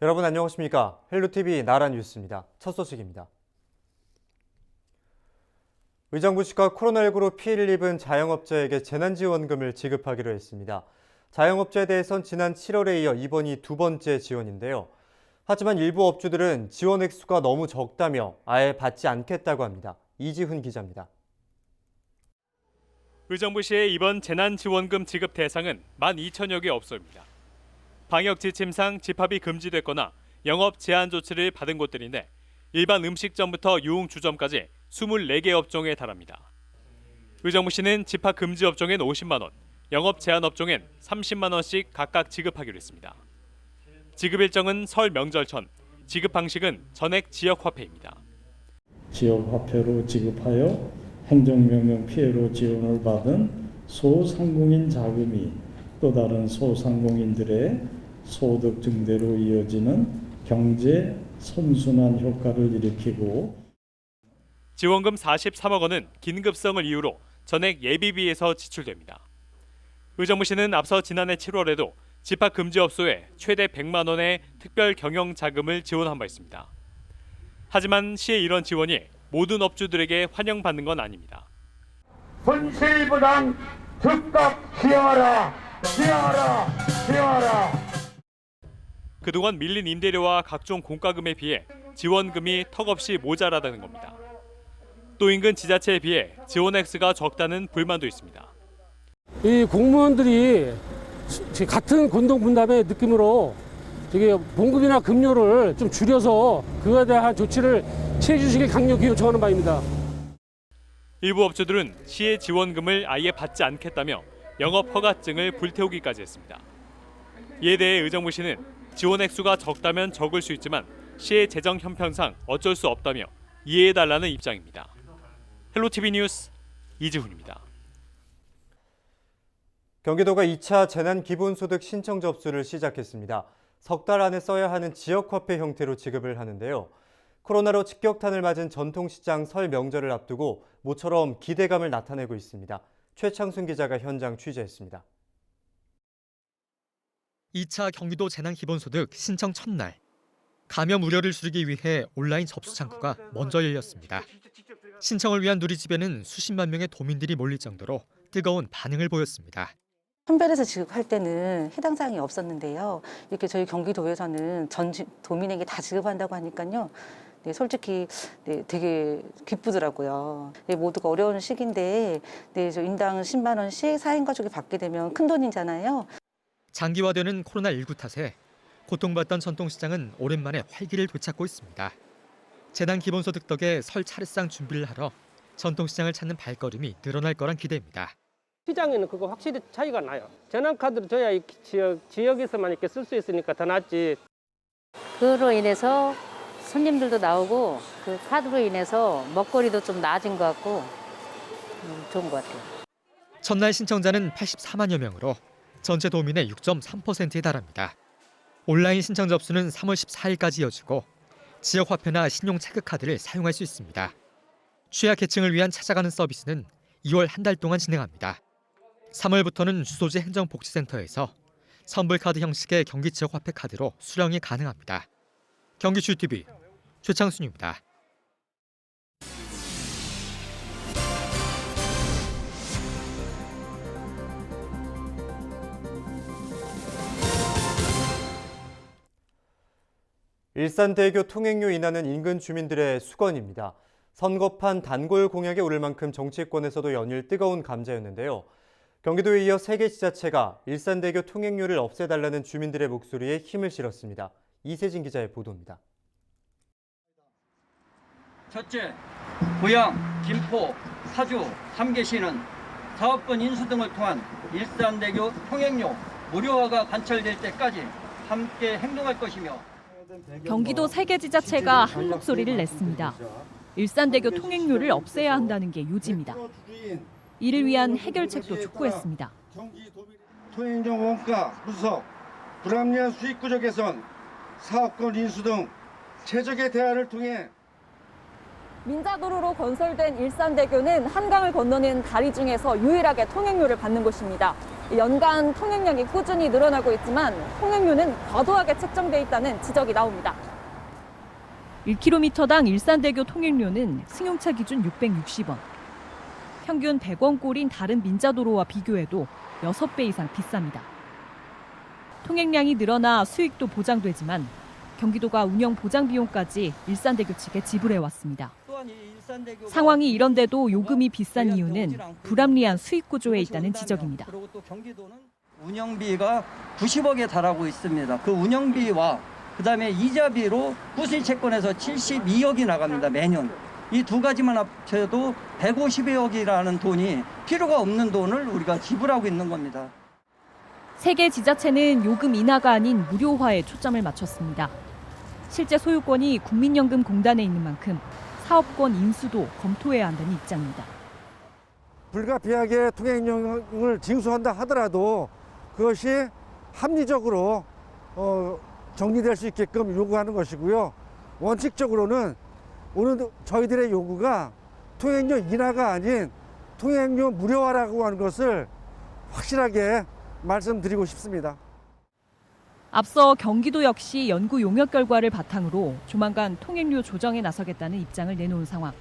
여러분 안녕하십니까? 헬로티비 나라뉴스입니다. 첫 소식입니다. 의정부 시가 코로나19로 피해를 입은 자영업자에게 재난지원금을 지급하기로 했습니다. 자영업자에 대해선 지난 7월에 이어 이번이 두 번째 지원인데요. 하지만 일부 업주들은 지원 액수가 너무 적다며 아예 받지 않겠다고 합니다. 이지훈 기자입니다. 의정부시의 이번 재난지원금 지급 대상은 12,000여 개 업소입니다. 방역 지침상 집합이 금지됐거나 영업 제한 조치를 받은 곳들인데 일반 음식점부터 유흥주점까지 24개 업종에 달합니다. 의정부시는 집합 금지 업종엔 50만 원, 영업 제한 업종엔 30만 원씩 각각 지급하기로 했습니다. 지급 일정은 설 명절 전, 지급 방식은 전액 지역화폐입니다. 지역화폐로 지급하여 행정명령 피해로 지원을 받은 소상공인 자금이 또 다른 소상공인들의 소득 증대로 이어지는 경제 선순환 효과를 일으키고 지원금 43억 원은 긴급성을 이유로 전액 예비비에서 지출됩니다. 의정부시는 앞서 지난해 7월에도 집합 금지 업소에 최대 100만 원의 특별 경영 자금을 지원한 바 있습니다. 하지만 시의 이런 지원이 모든 업주들에게 환영받는 건 아닙니다. 손실부담 즉각 시행하라! 시행하라! 시행하라! 그동안 밀린 임대료와 각종 공과금에 비해 지원금이 턱없이 모자라다는 겁니다. 또 인근 지자체에 비해 지원 액수가 적다는 불만도 있습니다. 이 공무원들이 같은 공동 분담의 느낌으로 봉급이나 급료를 좀 줄여서 그에 대한 조치를 취해 주시길 강력히 요청하는 바입니다. 일부 업주들은 시의 지원금을 아예 받지 않겠다며 영업 허가증을 불태우기까지 했습니다. 이에 대해 의정부시는 지원 액수가 적다면 적을 수 있지만 시의 재정 형편상 어쩔 수 없다며 이해해달라는 입장입니다. 헬로티비 뉴스 이지훈입니다. 경기도가 2차 재난기본소득 신청 접수를 시작했습니다. 석 달 안에 써야 하는 지역화폐 형태로 지급을 하는데요. 코로나로 직격탄을 맞은 전통시장 설 명절을 앞두고 모처럼 기대감을 나타내고 있습니다. 최창순 기자가 현장 취재했습니다. 2차 경기도 재난기본소득 신청 첫날. 감염 우려를 줄이기 위해 온라인 접수 창구가 먼저 열렸습니다. 신청을 위한 누리집에는 수십만 명의 도민들이 몰릴 정도로 뜨거운 반응을 보였습니다. 선별해서 지급할 때는 해당 사항이 없었는데요. 이렇게 저희 경기도에서는 전 도민에게 다 지급한다고 하니까요. 네, 솔직히 되게 기쁘더라고요. 모두가 어려운 시기인데 저 인당 10만 원씩 4인 가족이 받게 되면 큰 돈이잖아요. 장기화되는 코로나19 탓에 고통받던 전통시장은 오랜만에 활기를 되찾고 있습니다. 재난기본소득 덕에 설 차례상 준비를 하러 전통시장을 찾는 발걸음이 늘어날 거란 기대입니다. 시장에는 그거 확실히 차이가 나요. 재난카드를 줘야 이 지역에서만 이렇게 쓸 수 있으니까 더 낫지. 그로 인해서 손님들도 나오고 그 카드로 인해서 먹거리도 좀 나아진 것 같고 좋은 것 같아요. 첫날 신청자는 84만여 명으로 전체 도민의 6.3%에 달합니다. 온라인 신청 접수는 3월 14일까지 이어지고 지역화폐나 신용체크카드를 사용할 수 있습니다. 취약계층을 위한 찾아가는 서비스는 2월 한 달 동안 진행합니다. 3월부터는 주소지 행정복지센터에서 선불카드 형식의 경기 지역화폐 카드로 수령이 가능합니다. 경기주TV 최창순입니다. 일산대교 통행료 인하는 인근 주민들의 수건입니다. 선거판 단골 공약에 오를 만큼 정치권에서도 연일 뜨거운 감자였는데요. 경기도에 이어 3개 지자체가 일산대교 통행료를 없애달라는 주민들의 목소리에 힘을 실었습니다. 이세진 기자의 보도입니다. 첫째, 고양, 김포, 사주, 3개시는 사업권 인수 등을 통한 일산대교 통행료 무료화가 관철될 때까지 함께 행동할 것이며 경기도 3개 지자체가 한 목소리를 냈습니다. 일산대교 통행료를 없애야 한다는 게 요지입니다. 이를 위한 해결책도 촉구했습니다. 통행료 원가 분석, 불합리한 수익 구조 개선, 사업권 인수 등 최적의 대안을 통해 민자도로로 건설된 일산대교는 한강을 건너는 다리 중에서 유일하게 통행료를 받는 곳입니다. 연간 통행량이 꾸준히 늘어나고 있지만 통행료는 과도하게 책정돼 있다는 지적이 나옵니다. 1km당 일산대교 통행료는 승용차 기준 660원. 평균 100원꼴인 다른 민자도로와 비교해도 6배 이상 비쌉니다. 통행량이 늘어나 수익도 보장되지만 경기도가 운영 보장 비용까지 일산대교 측에 지불해왔습니다. 상황이 이런데도 요금이 비싼 이유는 불합리한 수익 구조에 있다는 지적입니다. 그리고 또 경기도는 운영비가 90억에 달하고 있습니다. 그 운영비와 그다음에 이자비로 구실채권에서 72억이 나갑니다. 매년. 이 두 가지만 합쳐도 150억이라는 돈이 필요가 없는 돈을 우리가 지불하고 있는 겁니다. 세 개 지자체는 요금 인하가 아닌 무료화에 초점을 맞췄습니다. 실제 소유권이 국민연금공단에 있는 만큼 사업권 인수도 검토해야 한다는 입장입니다. 불가피하게 통행료를 징수한다 하더라도 그것이 합리적으로 정리될 수 있게끔 요구하는 것이고요. 원칙적으로는 오늘 저희들의 요구가 통행료 인하가 아닌 통행료 무료화라고 하는 것을 확실하게 말씀드리고 싶습니다. 앞서 경기도 역시 연구 용역 결과를 바탕으로 조만간 통행료 조정에 나서겠다는 입장을 내놓은 상황.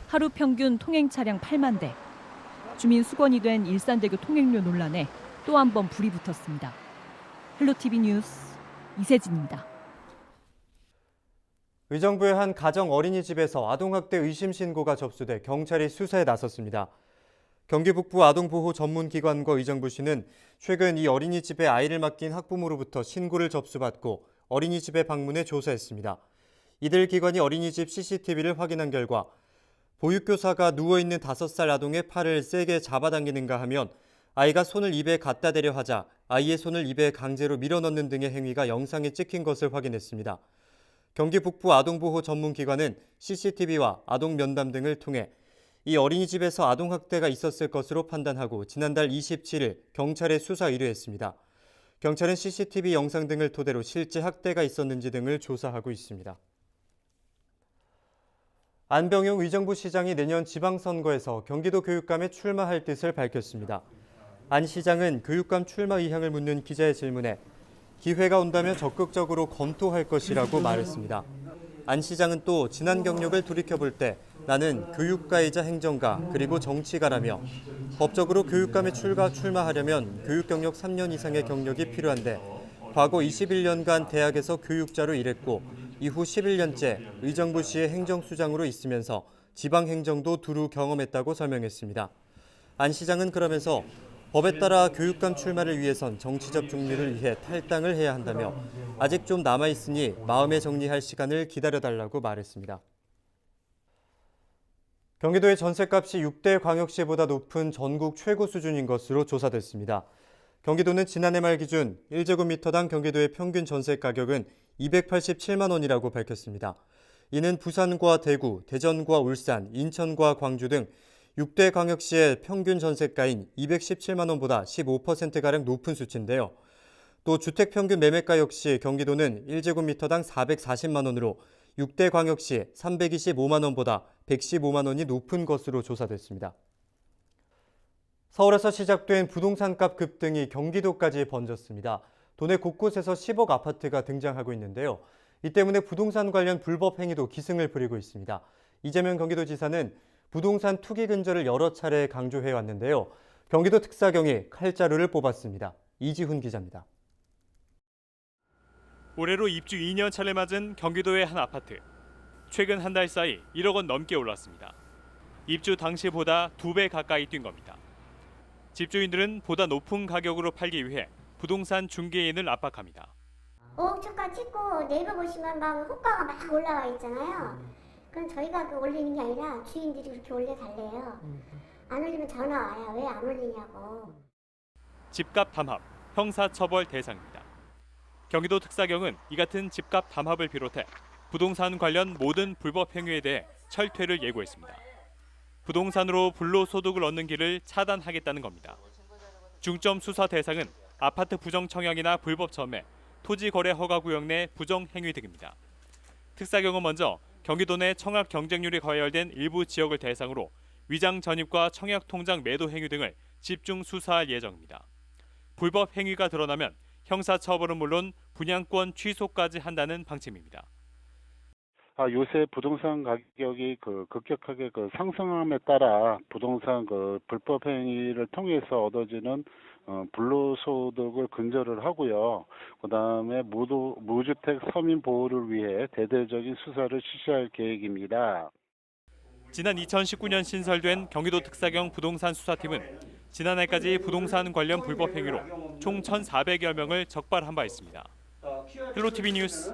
하루 평균 통행 차량 8만 대. 주민 수건이 된 일산대교 통행료 논란에 또 한 번 불이 붙었습니다. 헬로티비 뉴스 이세진입니다. 의정부의 한 가정 어린이집에서 아동학대 의심 신고가 접수돼 경찰이 수사에 나섰습니다. 경기 북부 아동보호 전문기관과 의정부시는 최근 이 어린이집에 아이를 맡긴 학부모로부터 신고를 접수받고 어린이집에 방문해 조사했습니다. 이들 기관이 어린이집 CCTV를 확인한 결과 보육교사가 누워있는 5살 아동의 팔을 세게 잡아당기는가 하면 아이가 손을 입에 갖다 대려 하자 아이의 손을 입에 강제로 밀어넣는 등의 행위가 영상에 찍힌 것을 확인했습니다. 경기 북부 아동보호 전문기관은 CCTV와 아동 면담 등을 통해 이 어린이집에서 아동학대가 있었을 것으로 판단하고 지난달 27일 경찰에 수사 의뢰했습니다. 경찰은 CCTV 영상 등을 토대로 실제 학대가 있었는지 등을 조사하고 있습니다. 안병용 의정부 시장이 내년 지방선거에서 경기도 교육감에 출마할 뜻을 밝혔습니다. 안 시장은 교육감 출마 의향을 묻는 기자의 질문에 기회가 온다면 적극적으로 검토할 것이라고 말했습니다. 안 시장은 또 지난 경력을 돌이켜볼 때 나는 교육가이자 행정가 그리고 정치가라며 법적으로 교육감에 출마하려면 교육 경력 3년 이상의 경력이 필요한데 과거 21년간 대학에서 교육자로 일했고 이후 11년째 의정부시의 행정수장으로 있으면서 지방행정도 두루 경험했다고 설명했습니다. 안 시장은 그러면서 법에 따라 교육감 출마를 위해선 정치적 중립을 위해 탈당을 해야 한다며 아직 좀 남아있으니 마음에 정리할 시간을 기다려달라고 말했습니다. 경기도의 전셋값이 6대 광역시보다 높은 전국 최고 수준인 것으로 조사됐습니다. 경기도는 지난해 말 기준 1제곱미터당 경기도의 평균 전세 가격은 287만 원이라고 밝혔습니다. 이는 부산과 대구, 대전과 울산, 인천과 광주 등 6대 광역시의 평균 전세가인 217만 원보다 15%가량 높은 수치인데요. 또 주택 평균 매매가 역시 경기도는 1제곱미터당 440만 원으로 6대 광역시 325만 원보다 115만 원이 높은 것으로 조사됐습니다. 서울에서 시작된 부동산값 급등이 경기도까지 번졌습니다. 도내 곳곳에서 10억 아파트가 등장하고 있는데요. 이 때문에 부동산 관련 불법 행위도 기승을 부리고 있습니다. 이재명 경기도지사는 부동산 투기 근절을 여러 차례 강조해 왔는데요. 경기도 특사경이 칼자루를 뽑았습니다. 이지훈 기자입니다. 올해로 입주 2년 차를 맞은 경기도의 한 아파트. 최근 한 달 사이 1억 원 넘게 올랐습니다. 입주 당시보다 2배 가까이 뛴 겁니다. 집주인들은 보다 높은 가격으로 팔기 위해 부동산 중개인을 압박합니다. 5억 초가 찍고 네이버 보시면 막 호가가 막 올라와 있잖아요. 그럼 저희가 올리는 게 아니라 주인들이 그렇게 올려달래요. 안 올리면 전화 와요. 왜 안 올리냐고. 집값 담합, 형사처벌 대상입니다. 경기도 특사경은 이 같은 집값 담합을 비롯해 부동산 관련 모든 불법 행위에 대해 철퇴를 예고했습니다. 부동산으로 불로소득을 얻는 길을 차단하겠다는 겁니다. 중점 수사 대상은 아파트 부정 청약이나 불법 점매, 토지 거래 허가 구역 내 부정 행위 등입니다. 특사경은 먼저 경기도 내 청약 경쟁률이 과열된 일부 지역을 대상으로 위장 전입과 청약 통장 매도 행위 등을 집중 수사할 예정입니다. 불법 행위가 드러나면 형사처벌은 물론 분양권 취소까지 한다는 방침입니다. 요새 부동산 가격이 급격하게 상승함에 따라 부동산 불법 행위를 통해서 얻어지는 불로소득을 근절을 하고요. 그다음에 무주택 서민 보호를 위해 대대적인 수사를 실시할 계획입니다. 지난 2019년 신설된 경기도 특사경 부동산 수사팀은 지난해까지 부동산 관련 불법 행위로 총 1,400여 명을 적발한 바 있습니다. 헬로티비 뉴스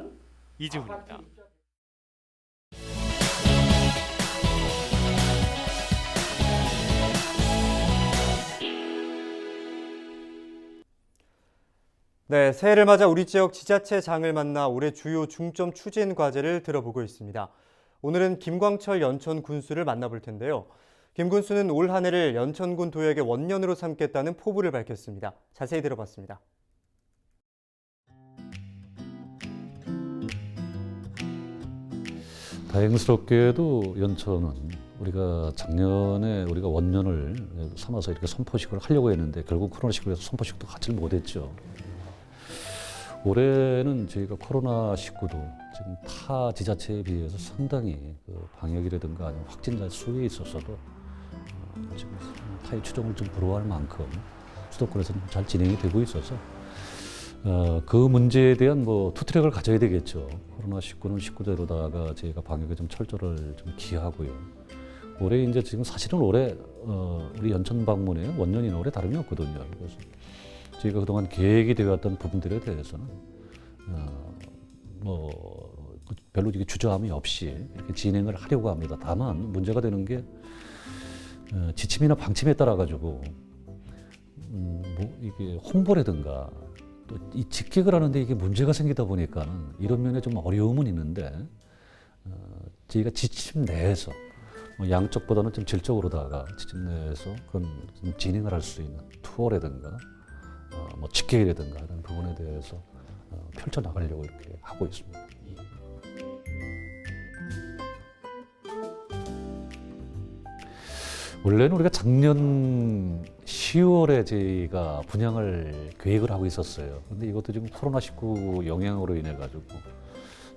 이지훈입니다. 네, 새해를 맞아 우리 지역 지자체장을 만나 올해 주요 중점 추진 과제를 들어보고 있습니다. 오늘은 김광철 연천 군수를 만나볼 텐데요. 김 군수는 올 한 해를 연천군 도약의 원년으로 삼겠다는 포부를 밝혔습니다. 자세히 들어봤습니다. 다행스럽게도 연천은 우리가 작년에 우리가 원년을 삼아서 이렇게 선포식을 하려고 했는데 결국 코로나19로 해서 선포식도 갖지를 못했죠. 올해는 저희가 코로나19도 지금 타 지자체에 비해서 상당히 방역이라든가 아니면 확진자 수에 있어서도 지금 타의 추종을 좀 불허할 만큼 수도권에서는 잘 진행이 되고 있어서 그 문제에 대한 투트랙을 가져야 되겠죠. 코로나19는 19대로다가 저희가 방역에 좀 철저를 좀 기하고요. 올해 이제 지금 사실은 올해 우리 연천 방문에 원년이나 올해 다름이 없거든요. 그래서 저희가 그동안 계획이 되었던 부분들에 대해서는 별로 이게 주저함이 없이 이렇게 진행을 하려고 합니다. 다만 문제가 되는 게 지침이나 방침에 따라 가지고 이게 홍보라든가 또 이 직객을 하는데 이게 문제가 생기다 보니까는 이런 면에 좀 어려움은 있는데 저희가 지침 내에서 양쪽보다는 좀 질적으로다가 지침 내에서 그런 좀 진행을 할 수 있는 투어라든가 직계라든가 이런 부분에 대해서 펼쳐 나가려고 이렇게 하고 있습니다. 원래는 우리가 작년 10월에 저희가 분양을 계획을 하고 있었어요. 근데 이것도 지금 코로나19 영향으로 인해 가지고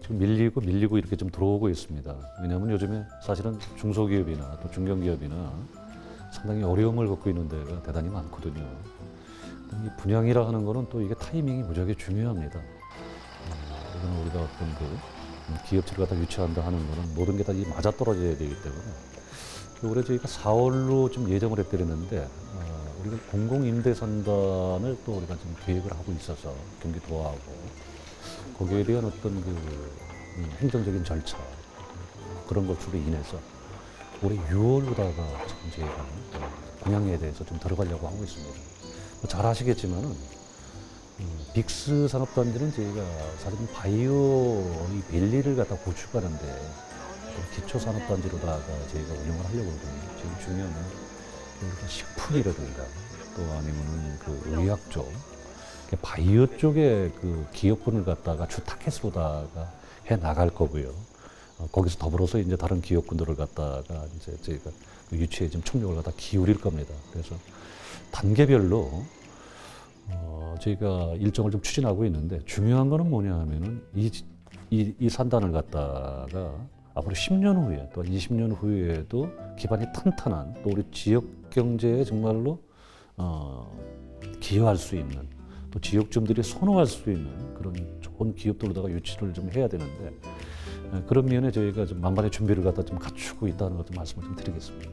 지금 밀리고 이렇게 좀 들어오고 있습니다. 왜냐하면 요즘에 사실은 중소기업이나 또 중견기업이나 상당히 어려움을 겪고 있는 데가 대단히 많거든요. 이 분양이라 하는 거는 또 이게 타이밍이 무지하게 중요합니다. 이거는 우리가 어떤 기업체를 갖다 유치한다 하는 거는 모든 게 다 맞아떨어져야 되기 때문에 올해 저희가 4월로 좀 예정을 해드렸는데 우리가 공공임대산단을 또 우리가 좀 계획을 하고 있어서 경기도하고 거기에 대한 어떤 행정적인 절차 그런 것으로 인해서 올해 6월로다가 지금 저희가 분양에 대해서 좀 들어가려고 하고 있습니다. 잘 아시겠지만은 빅스 산업단지는 저희가 사실은 바이오 이 밸리를 갖다 구축하는데 기초 산업단지로다가 저희가 운영을 하려고 하거든요. 지금 중요한 건 식품이라든가 또 아니면은 의학 쪽, 바이오 쪽에 기업군을 갖다가 주 타겟으로다가 해 나갈 거고요. 거기서 더불어서 이제 다른 기업군들을 갖다가 이제 저희가 유치에 좀 총력을 갖다 기울일 겁니다. 그래서 단계별로 저희가 일정을 좀 추진하고 있는데 중요한 거는 뭐냐 하면은 이 산단을 갖다가 앞으로 10년 후에 또 20년 후에도 기반이 탄탄한 또 우리 지역 경제에 정말로 기여할 수 있는 또 지역 주민들이 선호할 수 있는 그런 좋은 기업들로다가 유치를 좀 해야 되는데 그런 면에 저희가 좀 만반의 준비를 갖다 좀 갖추고 있다는 것도 말씀을 좀 드리겠습니다.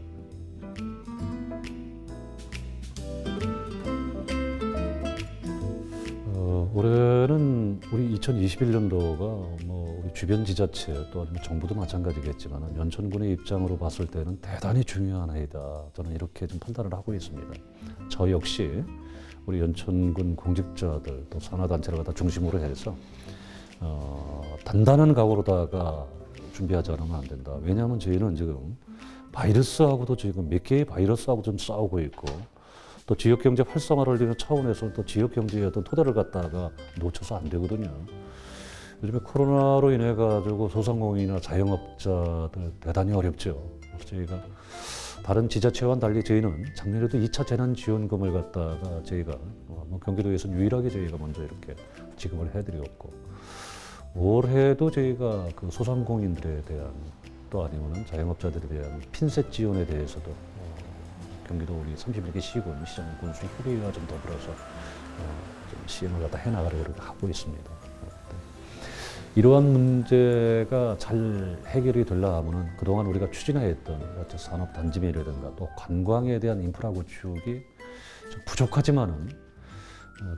올해는 우리 2021년도가 우리 주변 지자체 또 아니면 정부도 마찬가지겠지만 연천군의 입장으로 봤을 때는 대단히 중요한 해이다. 저는 이렇게 좀 판단을 하고 있습니다. 저 역시 우리 연천군 공직자들 또 산하단체를 갖다 중심으로 해서 단단한 각오로다가 준비하지 않으면 안 된다. 왜냐하면 저희는 지금 바이러스하고도 지금 몇 개의 바이러스하고 좀 싸우고 있고 또 지역경제 활성화를 위한 차원에서 또 지역경제의 어떤 토대를 갖다가 놓쳐서 안 되거든요. 요즘에 코로나로 인해 가지고 소상공인이나 자영업자들 대단히 어렵죠. 그래서 저희가 다른 지자체와는 달리 저희는 작년에도 2차 재난지원금을 갖다가 저희가 경기도에서 유일하게 저희가 먼저 이렇게 지급을 해드렸고, 올해도 저희가 그 소상공인들에 대한 또 아니면은 자영업자들에 대한 핀셋 지원에 대해서도 경기도 우리 31개 시군 시장 군수 협의와 좀 더불어서 좀 시행을 갖다 해나가려고 하고 있습니다. 이러한 문제가 잘 해결이 되려면은 그동안 우리가 추진해왔던 산업 단지매라든가 또 관광에 대한 인프라 구축이 좀 부족하지만은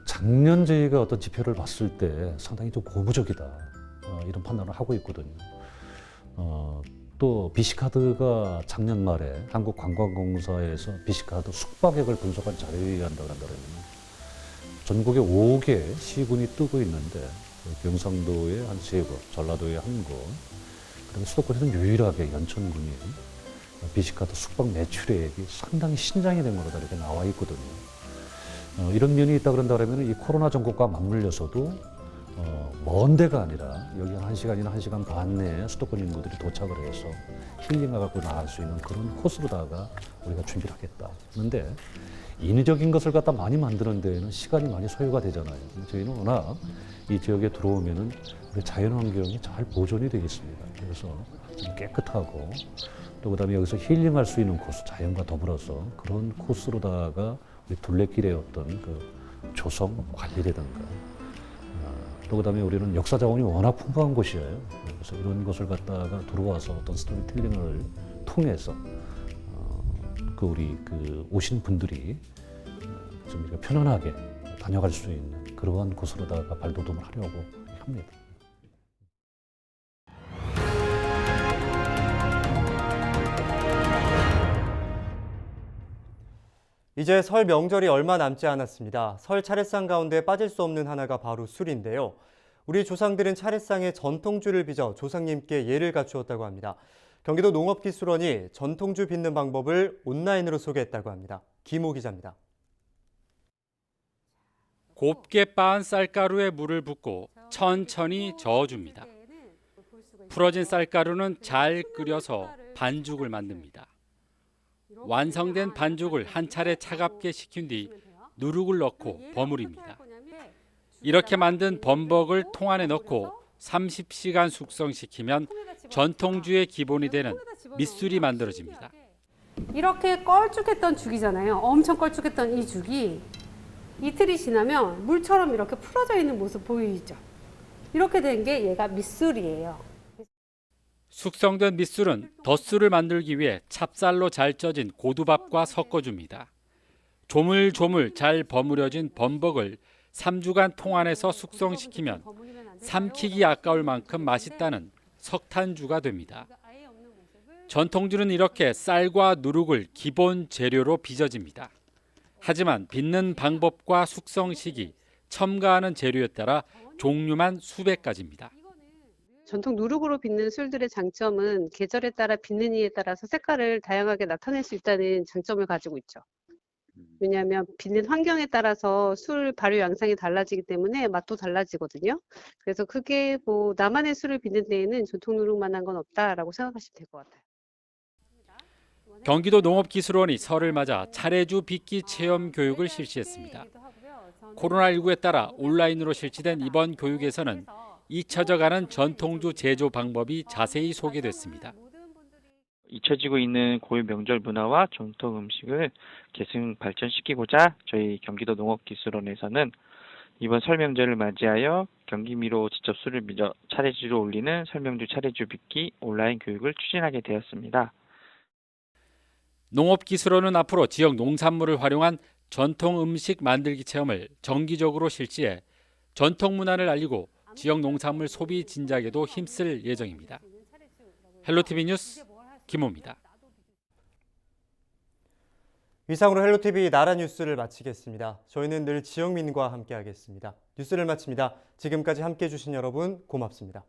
작년 저희가 어떤 지표를 봤을 때 상당히 좀 고무적이다 이런 판단을 하고 있거든요. 또 BC카드가 작년 말에 한국관광공사에서 BC카드 숙박액을 분석한 자료에 의한다고 한다면 전국에 5개 시군이 뜨고 있는데 경상도에 한 3곳, 전라도에 1곳, 그다음에 수도권에서는 유일하게 연천군이 BC카드 숙박 매출액이 상당히 신장이 된 거로 이렇게 나와 있거든요. 이런 면이 있다 그런다면 이 코로나 전국과 맞물려서도 먼 데가 아니라 여기 한 1시간이나 1시간 반 내에 수도권 인구들이 도착을 해서 힐링하고 나갈 수 있는 그런 코스로다가 우리가 준비를 하겠다. 그런데 인위적인 것을 갖다 많이 만드는 데에는 시간이 많이 소요가 되잖아요. 저희는 워낙 이 지역에 들어오면은 우리 자연환경이 잘 보존이 되겠습니다. 그래서 좀 깨끗하고 또 그다음에 여기서 힐링할 수 있는 코스, 자연과 더불어서 그런 코스로다가 우리 둘레길의 어떤 그 조성 관리라든가 또 그다음에 우리는 역사 자원이 워낙 풍부한 곳이에요. 그래서 이런 것을 갖다가 들어와서 어떤 스토리텔링을 통해서 그 우리 그 오신 분들이 좀 이렇게 편안하게 다녀갈 수 있는 그러한 곳으로다가 발돋움을 하려고 합니다. 이제 설 명절이 얼마 남지 않았습니다. 설 차례상 가운데 빠질 수 없는 하나가 바로 술인데요. 우리 조상들은 차례상에 전통주를 빚어 조상님께 예를 갖추었다고 합니다. 경기도 농업기술원이 전통주 빚는 방법을 온라인으로 소개했다고 합니다. 김호 기자입니다. 곱게 빻은 쌀가루에 물을 붓고 천천히 저어줍니다. 풀어진 쌀가루는 잘 끓여서 반죽을 만듭니다. 완성된 반죽을 한 차례 차갑게 식힌 뒤 누룩을 넣고 버무립니다. 이렇게 만든 범벅을 통 안에 넣고 30시간 숙성시키면 전통주의 기본이 되는 밑술이 만들어집니다. 이렇게 걸쭉했던 죽이잖아요. 엄청 걸쭉했던 이 죽이 이틀이 지나면 물처럼 이렇게 풀어져 있는 모습 보이죠? 이렇게 된 게 얘가 밑술이에요. 숙성된 밑술은 덧술을 만들기 위해 찹쌀로 잘 쪄진 고두밥과 섞어줍니다. 조물조물 잘 버무려진 범벅을 3주간 통 안에서 숙성시키면 삼키기 아까울 만큼 맛있다는 석탄주가 됩니다. 전통주는 이렇게 쌀과 누룩을 기본 재료로 빚어집니다. 하지만 빚는 방법과 숙성 시기, 첨가하는 재료에 따라 종류만 수백 가지입니다. 전통 누룩으로 빚는 술들의 장점은 계절에 따라 빚는 이에 따라서 색깔을 다양하게 나타낼 수 있다는 장점을 가지고 있죠. 왜냐하면 빚는 환경에 따라서 술 발효 양상이 달라지기 때문에 맛도 달라지거든요. 그래서 그게 뭐 나만의 술을 빚는 데에는 전통 누룩만한 건 없다라고 생각하시면 될 것 같아요. 경기도 농업기술원이 설을 맞아 차례주 빚기 체험 교육을 실시했습니다. 코로나19에 따라 온라인으로 실시된 이번 교육에서는 잊혀져가는 전통주 제조 방법이 자세히 소개됐습니다. 잊혀지고 있는 고유 명절 문화와 전통 음식을 계승 발전시키고자 저희 경기도 농업기술원에서는 이번 설 명절을 맞이하여 경기미로 직접 술을 빚어 차례주를 올리는 설명주 차례주 빚기 온라인 교육을 추진하게 되었습니다. 농업기술원은 앞으로 지역 농산물을 활용한 전통 음식 만들기 체험을 정기적으로 실시해 전통 문화를 알리고 지역 농산물 소비 진작에도 힘쓸 예정입니다. 헬로티비 뉴스 김호입니다. 이상으로 헬로티비 나라 뉴스를 마치겠습니다. 저희는 늘 지역민과 함께하겠습니다. 뉴스를 마칩니다. 지금까지 함께해 주신 여러분 고맙습니다.